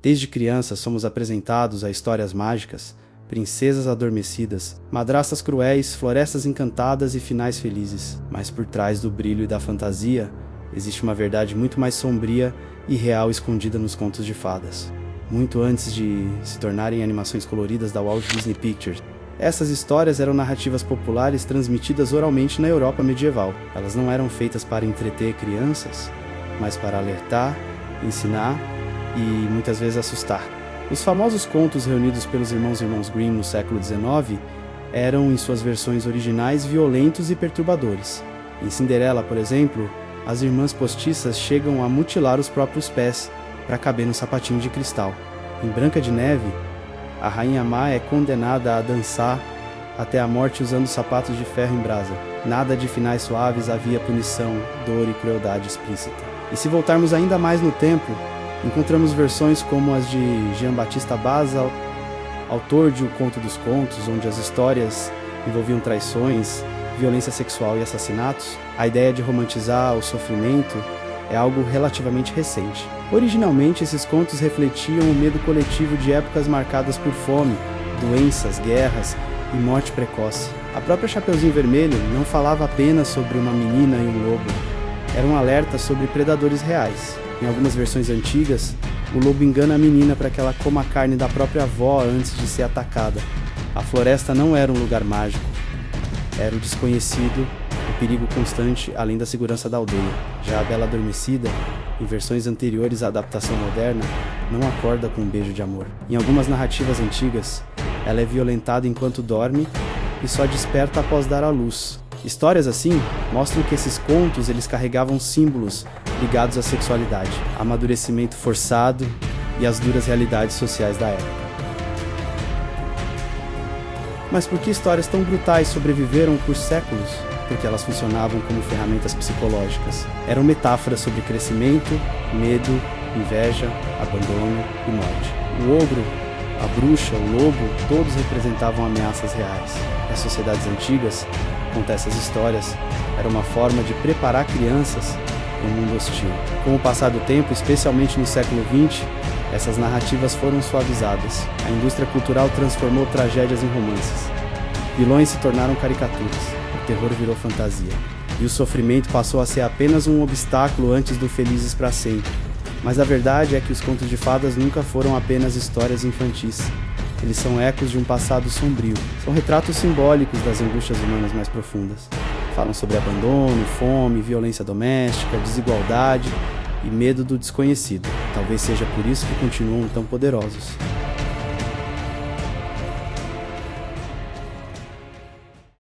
Desde criança somos apresentados a histórias mágicas, princesas adormecidas, madrastas cruéis, florestas encantadas e finais felizes. Mas por trás do brilho e da fantasia, existe uma verdade muito mais sombria e real escondida nos contos de fadas. Muito antes de se tornarem animações coloridas da Walt Disney Pictures, essas histórias eram narrativas populares transmitidas oralmente na Europa medieval. Elas não eram feitas para entreter crianças, mas para alertar, ensinar e muitas vezes assustar. Os famosos contos reunidos pelos irmãos Grimm no século XIX eram, em suas versões originais, violentos e perturbadores. Em Cinderela, por exemplo, as irmãs postiças chegam a mutilar os próprios pés para caber no sapatinho de cristal. Em Branca de Neve, a rainha má é condenada a dançar até a morte usando sapatos de ferro em brasa. Nada de finais suaves, havia punição, dor e crueldade explícita. E se voltarmos ainda mais no tempo, encontramos versões como as de Jean-Baptiste Baza, autor de O Conto dos Contos, onde as histórias envolviam traições, violência sexual e assassinatos. A ideia de romantizar o sofrimento é algo relativamente recente. Originalmente, esses contos refletiam o medo coletivo de épocas marcadas por fome, doenças, guerras e morte precoce. A própria Chapeuzinho Vermelho não falava apenas sobre uma menina e um lobo, era um alerta sobre predadores reais. Em algumas versões antigas, o lobo engana a menina para que ela coma a carne da própria avó antes de ser atacada. A floresta não era um lugar mágico, era o desconhecido, o perigo constante, além da segurança da aldeia. Já a Bela Adormecida, em versões anteriores à adaptação moderna, não acorda com um beijo de amor. Em algumas narrativas antigas, ela é violentada enquanto dorme e só desperta após dar à luz. Histórias assim mostram que esses contos eles carregavam símbolos ligados à sexualidade, amadurecimento forçado e às duras realidades sociais da época. Mas por que histórias tão brutais sobreviveram por séculos? Porque elas funcionavam como ferramentas psicológicas. Eram metáforas sobre crescimento, medo, inveja, abandono e morte. O ogro, a bruxa, o lobo, todos representavam ameaças reais. Nas sociedades antigas, contar essas histórias era uma forma de preparar crianças para um mundo hostil. Com o passar do tempo, especialmente no século XX, essas narrativas foram suavizadas. A indústria cultural transformou tragédias em romances. Vilões se tornaram caricaturas. O terror virou fantasia. E o sofrimento passou a ser apenas um obstáculo antes do felizes para sempre. Mas a verdade é que os contos de fadas nunca foram apenas histórias infantis. Eles são ecos de um passado sombrio. São retratos simbólicos das angústias humanas mais profundas. Falam sobre abandono, fome, violência doméstica, desigualdade e medo do desconhecido. Talvez seja por isso que continuam tão poderosos.